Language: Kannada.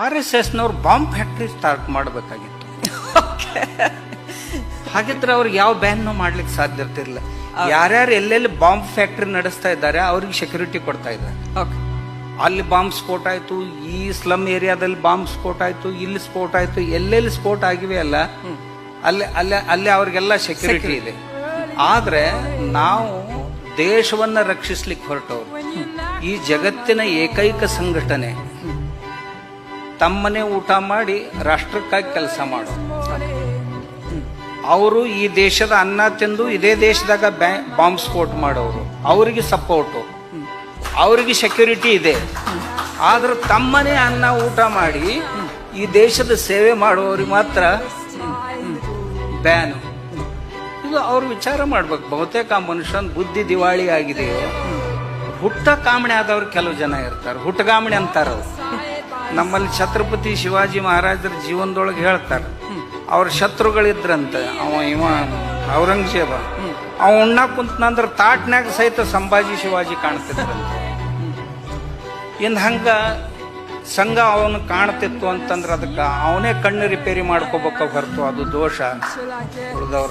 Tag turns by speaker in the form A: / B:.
A: RSSನವ್ರು ಬಾಂಬ್ ಫ್ಯಾಕ್ಟ್ರಿ ಸ್ಟಾರ್ಟ್ ಮಾಡಬೇಕಾಗಿತ್ತು. ಹಾಗಿದ್ರೆ ಅವ್ರಿಗೆ ಯಾವ ಬ್ಯಾನ್ ಮಾಡ್ಲಿಕ್ಕೆ ಸಾಧ್ಯ ಇರ್ತಿರ್ಲಿಲ್ಲ. ಯಾರ್ಯಾರು ಎಲ್ಲೆಲ್ಲಿ ಬಾಂಬ್ ಫ್ಯಾಕ್ಟ್ರಿ ನಡೆಸ್ತಾ ಇದ್ದಾರೆ ಅವ್ರಿಗೆ ಸೆಕ್ಯೂರಿಟಿ ಕೊಡ್ತಾ ಇದ್ದಾರೆ. ಅಲ್ಲಿ ಬಾಂಬ್ ಸ್ಫೋಟ ಆಯ್ತು, ಈ ಸ್ಲಮ್ ಏರಿಯಾದಲ್ಲಿ ಬಾಂಬ್ ಸ್ಫೋಟ ಆಯ್ತು, ಇಲ್ಲಿ ಸ್ಫೋಟ ಆಯ್ತು, ಎಲ್ಲೆಲ್ಲಿ ಸ್ಫೋಟ ಆಗಿವೆ ಅಲ್ಲ ಅಲ್ಲಿ ಅವ್ರಿಗೆಲ್ಲ ಸೆಕ್ಯೂರಿಟಿ ಇದೆ. ಆದ್ರೆ ನಾವು ದೇಶವನ್ನ ರಕ್ಷಿಸ್ಲಿಕ್ಕೆ ಹೊರಟವ್ರು. ಈ ಜಗತ್ತಿನ ಏಕೈಕ ಸಂಘಟನೆ ತಮ್ಮನೆ ಊಟ ಮಾಡಿ ರಾಷ್ಟ್ರಕ್ಕಾಗಿ ಕೆಲಸ ಮಾಡೋ. ಅವರು ಈ ದೇಶದ ಅನ್ನ ತಿಂದು ಇದೇ ದೇಶದಾಗ ಬಾಂಬ್ ಸ್ಫೋಟ ಮಾಡೋರು. ಅವರಿಗೆ ಸಪೋರ್ಟು, ಅವರಿಗೆ ಸೆಕ್ಯೂರಿಟಿ ಇದೆ. ಆದ್ರೆ ತಮ್ಮನೆ ಅನ್ನ ಊಟ ಮಾಡಿ ಈ ದೇಶದ ಸೇವೆ ಮಾಡುವವ್ರಿಗೆ ಮಾತ್ರ ಬ್ಯಾನ್. ಇದು ಅವ್ರು ವಿಚಾರ ಮಾಡ್ಬೇಕು. ಬಹುತೇಕ ಆ ಮನುಷ್ಯನ ಬುದ್ಧಿ ದಿವಾಳಿ ಆಗಿದೆಯೋ. ಹುಟ್ಟ ಕಾಮಣೆ ಆದವ್ರು ಕೆಲವು ಜನ ಇರ್ತಾರೆ, ಹುಟ್ಟಗಾಮಣೆ ಅಂತಾರವ್ರು. ನಮ್ಮಲ್ಲಿ ಛತ್ರಪತಿ ಶಿವಾಜಿ ಮಹಾರಾಜರ ಜೀವನದೊಳಗೆ ಹೇಳ್ತಾರೆ, ಅವ್ರ ಶತ್ರುಗಳಿದ್ರಂತೆ. ಇವ ಔರಂಗಜೇಬ ಉಣ್ಣಾಕ್ ಕುಂತನಂದ್ರ ತಾಟ್ನ್ಯಾಗ ಸಹಿತ ಸಂಭಾಜಿ ಶಿವಾಜಿ ಕಾಣ್ತಿದ್ರಂತೆ. ಇನ್ ಹಂಗ ಸಂಘ ಅವನು ಕಾಣ್ತಿತ್ತು ಅಂತಂದ್ರೆ ಅದಕ್ಕೆ ಅವನೇ ಕಣ್ಣು ರಿಪೇರಿ ಮಾಡ್ಕೋಬೇಕ ಹೊರತು ಅದು ದೋಷ ಉಳಿದವ್ರ